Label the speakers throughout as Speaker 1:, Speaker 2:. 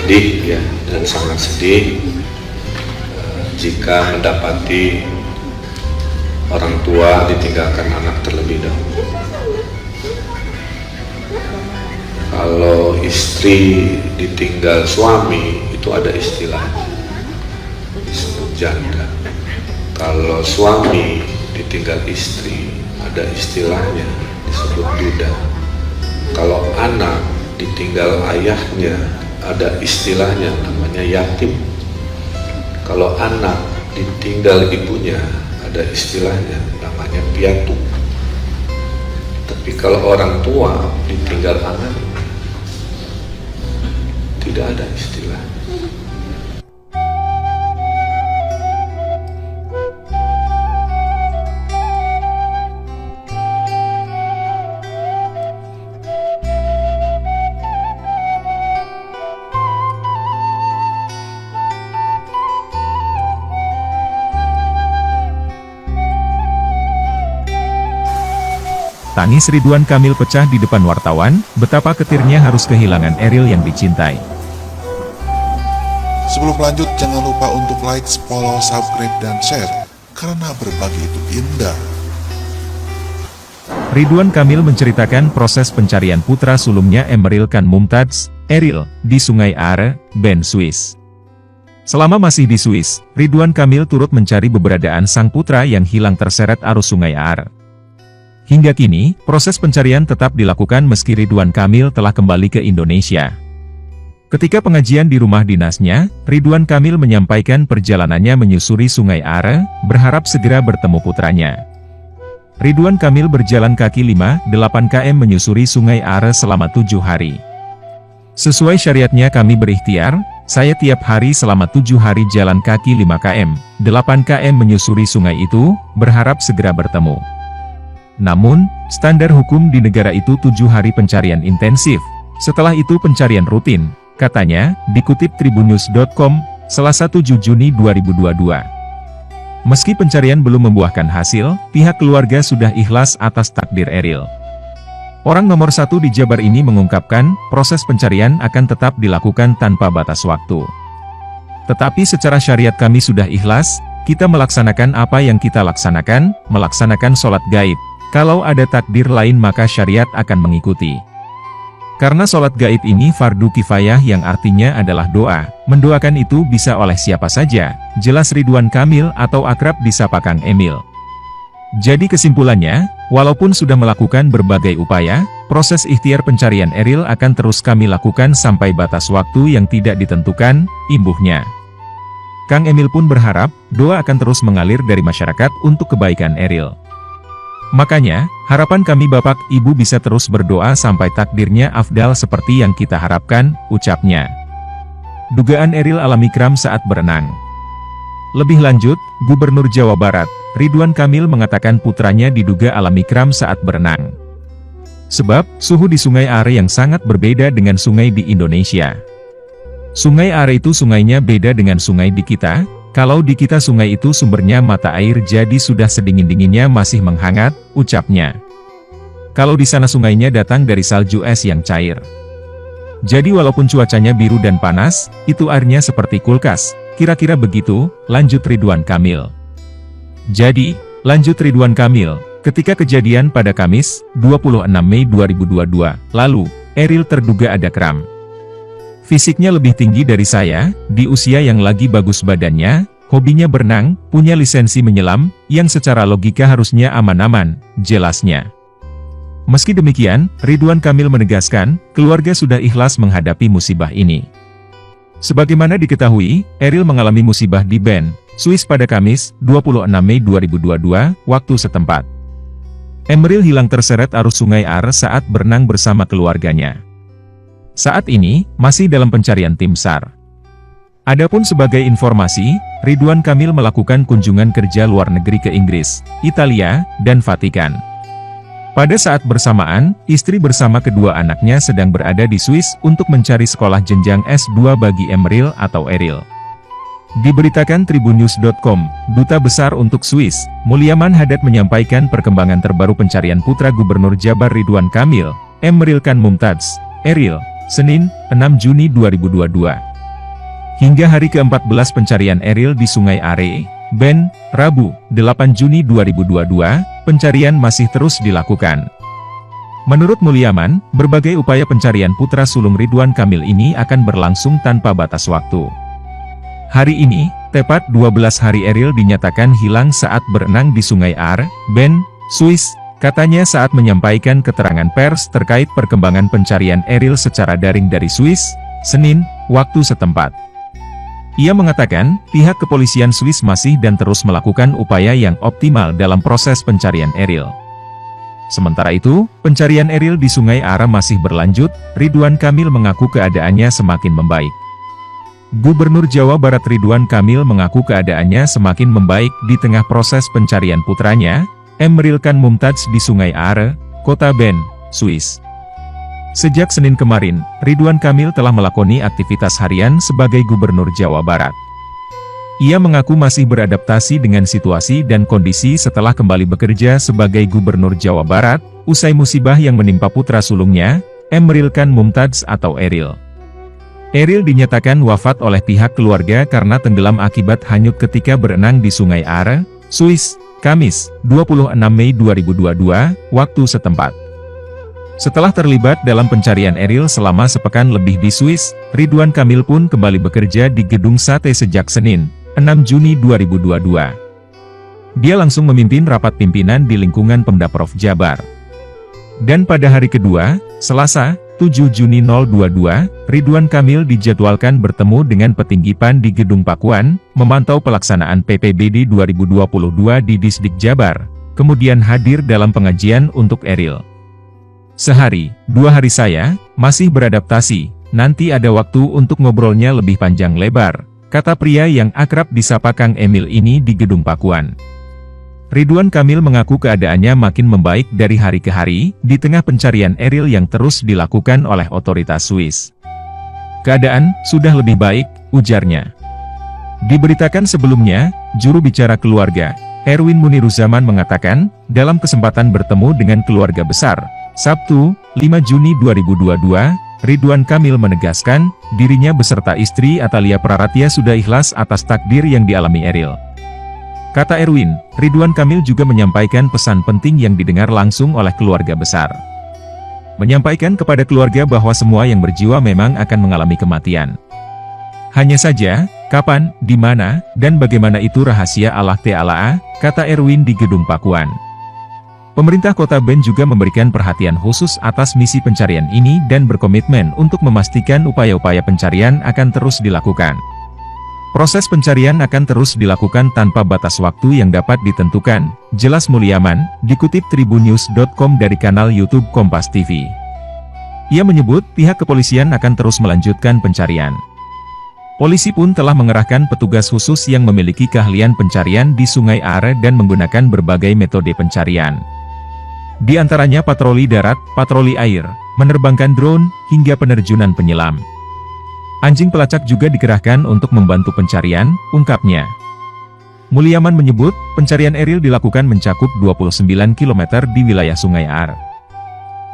Speaker 1: pedih ya, dan sangat sedih jika mendapati orang tua ditinggalkan anak terlebih dahulu. Kalau istri ditinggal suami itu ada istilahnya, disebut janda. Kalau suami ditinggal istri ada istilahnya, disebut duda. Kalau anak ditinggal ayahnya ada istilahnya, namanya yatim. Kalau anak ditinggal ibunya ada istilahnya, namanya piatu. Tapi kalau orang tua ditinggal anak, tidak ada istilah.
Speaker 2: Tangis Ridwan Kamil pecah di depan wartawan, betapa ketirnya harus kehilangan Eril yang dicintai.
Speaker 3: Sebelum lanjut, jangan lupa untuk like, follow, subscribe, dan share, karena berbagi itu indah.
Speaker 2: Ridwan Kamil menceritakan proses pencarian putra sulungnya Emeril Khan Mumtaz, Eril, di Sungai Are, Bern, Swiss. Selama masih di Swiss, Ridwan Kamil turut mencari keberadaan sang putra yang hilang terseret arus Sungai Are. Hingga kini, proses pencarian tetap dilakukan meski Ridwan Kamil telah kembali ke Indonesia. Ketika pengajian di rumah dinasnya, Ridwan Kamil menyampaikan perjalanannya menyusuri Sungai Are, berharap segera bertemu putranya. Ridwan Kamil berjalan kaki 5-8 km menyusuri Sungai Are selama 7 hari. Sesuai syariatnya kami berikhtiar, saya tiap hari selama 7 hari jalan kaki 5 km, 8 km menyusuri sungai itu, berharap segera bertemu. Namun, standar hukum di negara itu 7 hari pencarian intensif. Setelah itu pencarian rutin, katanya, dikutip tribunnews.com, Selasa 7 Juni 2022. Meski pencarian belum membuahkan hasil, pihak keluarga sudah ikhlas atas takdir Eril. Orang nomor 1 di Jabar ini mengungkapkan, proses pencarian akan tetap dilakukan tanpa batas waktu. Tetapi secara syariat kami sudah ikhlas, kita melaksanakan apa yang kita laksanakan, melaksanakan sholat gaib. Kalau ada takdir lain maka syariat akan mengikuti. Karena sholat gaib ini fardu kifayah yang artinya adalah doa, mendoakan itu bisa oleh siapa saja, jelas Ridwan Kamil atau akrab disapa Kang Emil. Jadi kesimpulannya, walaupun sudah melakukan berbagai upaya, proses ikhtiar pencarian Eril akan terus kami lakukan sampai batas waktu yang tidak ditentukan, imbuhnya. Kang Emil pun berharap, doa akan terus mengalir dari masyarakat untuk kebaikan Eril. Makanya, harapan kami Bapak Ibu bisa terus berdoa sampai takdirnya afdal seperti yang kita harapkan, ucapnya. Dugaan Eril alami kram saat berenang. Lebih lanjut, Gubernur Jawa Barat, Ridwan Kamil mengatakan putranya diduga alami kram saat berenang. Sebab, suhu di Sungai Are yang sangat berbeda dengan sungai di Indonesia. Sungai Are itu sungainya beda dengan sungai di kita. Kalau di kita sungai itu sumbernya mata air jadi sudah sedingin-dinginnya masih menghangat, ucapnya. Kalau di sana sungainya datang dari salju es yang cair. Jadi walaupun cuacanya biru dan panas, itu airnya seperti kulkas, kira-kira begitu, lanjut Ridwan Kamil. Jadi, lanjut Ridwan Kamil, ketika kejadian pada Kamis, 26 Mei 2022, lalu, Eril terduga ada kram. Fisiknya lebih tinggi dari saya, di usia yang lagi bagus badannya, hobinya berenang, punya lisensi menyelam, yang secara logika harusnya aman-aman, jelasnya. Meski demikian, Ridwan Kamil menegaskan, keluarga sudah ikhlas menghadapi musibah ini. Sebagaimana diketahui, Eril mengalami musibah di Bern, Swiss pada Kamis, 26 Mei 2022, waktu setempat. Emeril hilang terseret arus Sungai Are saat berenang bersama keluarganya. Saat ini, masih dalam pencarian tim SAR. Adapun sebagai informasi, Ridwan Kamil melakukan kunjungan kerja luar negeri ke Inggris, Italia, dan Vatikan. Pada saat bersamaan, istri bersama kedua anaknya sedang berada di Swiss untuk mencari sekolah jenjang S2 bagi Emeril atau Eril. Diberitakan tribunnews.com, Duta Besar untuk Swiss, Mulyaman Hadad menyampaikan perkembangan terbaru pencarian putra Gubernur Jabar Ridwan Kamil, Emeril Khan Mumtaz, Eril, Senin, 6 Juni 2022. Hingga hari ke-14 pencarian Eril di Sungai Are, Ben, Rabu, 8 Juni 2022, pencarian masih terus dilakukan. Menurut Mulyaman, berbagai upaya pencarian putra sulung Ridwan Kamil ini akan berlangsung tanpa batas waktu. Hari ini, tepat 12 hari Eril dinyatakan hilang saat berenang di Sungai Are, Ben, Swiss, katanya saat menyampaikan keterangan pers terkait perkembangan pencarian Eril secara daring dari Swiss, Senin, waktu setempat. Ia mengatakan, pihak kepolisian Swiss masih dan terus melakukan upaya yang optimal dalam proses pencarian Eril. Sementara itu, pencarian Eril di Sungai Are masih berlanjut. Ridwan Kamil mengaku keadaannya semakin membaik. Gubernur Jawa Barat Ridwan Kamil mengaku keadaannya semakin membaik di tengah proses pencarian putranya, Emeril Khan Mumtaz di Sungai Are, Kota Bern, Swiss. Sejak Senin kemarin, Ridwan Kamil telah melakoni aktivitas harian sebagai Gubernur Jawa Barat. Ia mengaku masih beradaptasi dengan situasi dan kondisi setelah kembali bekerja sebagai Gubernur Jawa Barat, usai musibah yang menimpa putra sulungnya, Emeril Khan Mumtaz atau Eril. Eril dinyatakan wafat oleh pihak keluarga karena tenggelam akibat hanyut ketika berenang di Sungai Are, Swiss, Kamis, 26 Mei 2022, waktu setempat. Setelah terlibat dalam pencarian Eril selama sepekan lebih di Swiss, Ridwan Kamil pun kembali bekerja di Gedung Sate sejak Senin, 6 Juni 2022. Dia langsung memimpin rapat pimpinan di lingkungan Pemdaprov Jabar. Dan pada hari kedua, Selasa, 7 Juni 2022, Ridwan Kamil dijadwalkan bertemu dengan petinggi PAN di Gedung Pakuan, memantau pelaksanaan PPBD 2022 di Disdik Jabar, kemudian hadir dalam pengajian untuk Eril. Sehari, 2 hari saya, masih beradaptasi, nanti ada waktu untuk ngobrolnya lebih panjang lebar, kata pria yang akrab disapa Kang Emil ini di Gedung Pakuan. Ridwan Kamil mengaku keadaannya makin membaik dari hari ke hari, di tengah pencarian Eril yang terus dilakukan oleh otoritas Swiss. Keadaan sudah lebih baik, ujarnya. Diberitakan sebelumnya, juru bicara keluarga, Erwin Muniruzaman mengatakan, dalam kesempatan bertemu dengan keluarga besar, Sabtu, 5 Juni 2022, Ridwan Kamil menegaskan, dirinya beserta istri Atalia Praratia sudah ikhlas atas takdir yang dialami Eril. Kata Erwin, Ridwan Kamil juga menyampaikan pesan penting yang didengar langsung oleh keluarga besar. Menyampaikan kepada keluarga bahwa semua yang berjiwa memang akan mengalami kematian. Hanya saja, kapan, di mana, dan bagaimana itu rahasia Allah Ta'ala, kata Erwin di Gedung Pakuan. Pemerintah Kota Bern juga memberikan perhatian khusus atas misi pencarian ini dan berkomitmen untuk memastikan upaya-upaya pencarian akan terus dilakukan. Proses pencarian akan terus dilakukan tanpa batas waktu yang dapat ditentukan, jelas Mulyaman, dikutip tribunnews.com dari kanal YouTube Kompas TV. Ia menyebut pihak kepolisian akan terus melanjutkan pencarian. Polisi pun telah mengerahkan petugas khusus yang memiliki keahlian pencarian di Sungai Are dan menggunakan berbagai metode pencarian. Di antaranya patroli darat, patroli air, menerbangkan drone, hingga penerjunan penyelam. Anjing pelacak juga dikerahkan untuk membantu pencarian, ungkapnya. Mulyaman menyebut, pencarian Eril dilakukan mencakup 29 km di wilayah Sungai Are.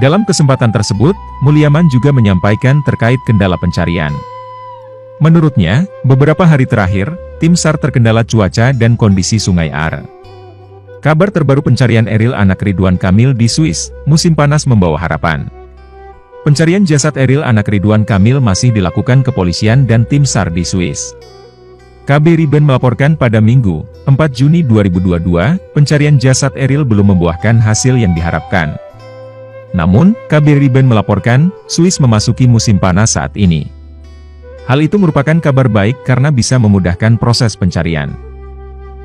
Speaker 2: Dalam kesempatan tersebut, Mulyaman juga menyampaikan terkait kendala pencarian. Menurutnya, beberapa hari terakhir, tim SAR terkendala cuaca dan kondisi Sungai Are. Kabar terbaru pencarian Eril anak Ridwan Kamil di Swiss, musim panas membawa harapan. Pencarian jasad Eril anak Ridwan Kamil masih dilakukan kepolisian dan tim SAR di Swiss. KBRI Bern melaporkan pada Minggu, 4 Juni 2022, pencarian jasad Eril belum membuahkan hasil yang diharapkan. Namun, KBRI Bern melaporkan, Swiss memasuki musim panas saat ini. Hal itu merupakan kabar baik karena bisa memudahkan proses pencarian.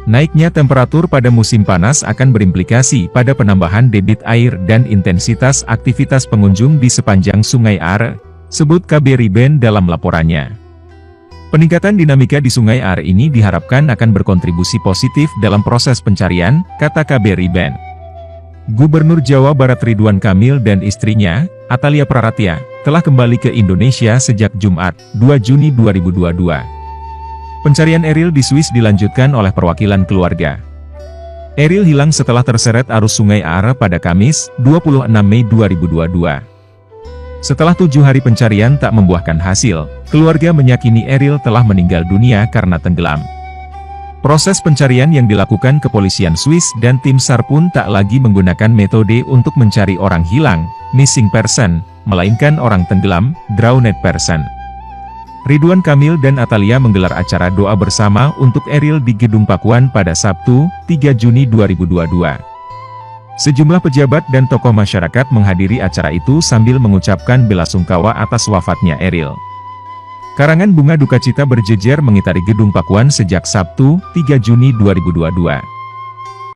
Speaker 2: Naiknya temperatur pada musim panas akan berimplikasi pada penambahan debit air dan intensitas aktivitas pengunjung di sepanjang Sungai Are, sebut KBRI Bern dalam laporannya. Peningkatan dinamika di Sungai Are ini diharapkan akan berkontribusi positif dalam proses pencarian, kata KBRI Bern. Gubernur Jawa Barat Ridwan Kamil dan istrinya, Atalia Praratia, telah kembali ke Indonesia sejak Jumat, 2 Juni 2022. Pencarian Eril di Swiss dilanjutkan oleh perwakilan keluarga. Eril hilang setelah terseret arus Sungai Are pada Kamis, 26 Mei 2022. Setelah 7 hari pencarian tak membuahkan hasil, keluarga meyakini Eril telah meninggal dunia karena tenggelam. Proses pencarian yang dilakukan kepolisian Swiss dan tim SAR pun tak lagi menggunakan metode untuk mencari orang hilang, missing person, melainkan orang tenggelam, drowned person. Ridwan Kamil dan Atalia menggelar acara doa bersama untuk Eril di Gedung Pakuan pada Sabtu, 3 Juni 2022. Sejumlah pejabat dan tokoh masyarakat menghadiri acara itu sambil mengucapkan belasungkawa atas wafatnya Eril. Karangan bunga duka cita berjejer mengitari Gedung Pakuan sejak Sabtu, 3 Juni 2022.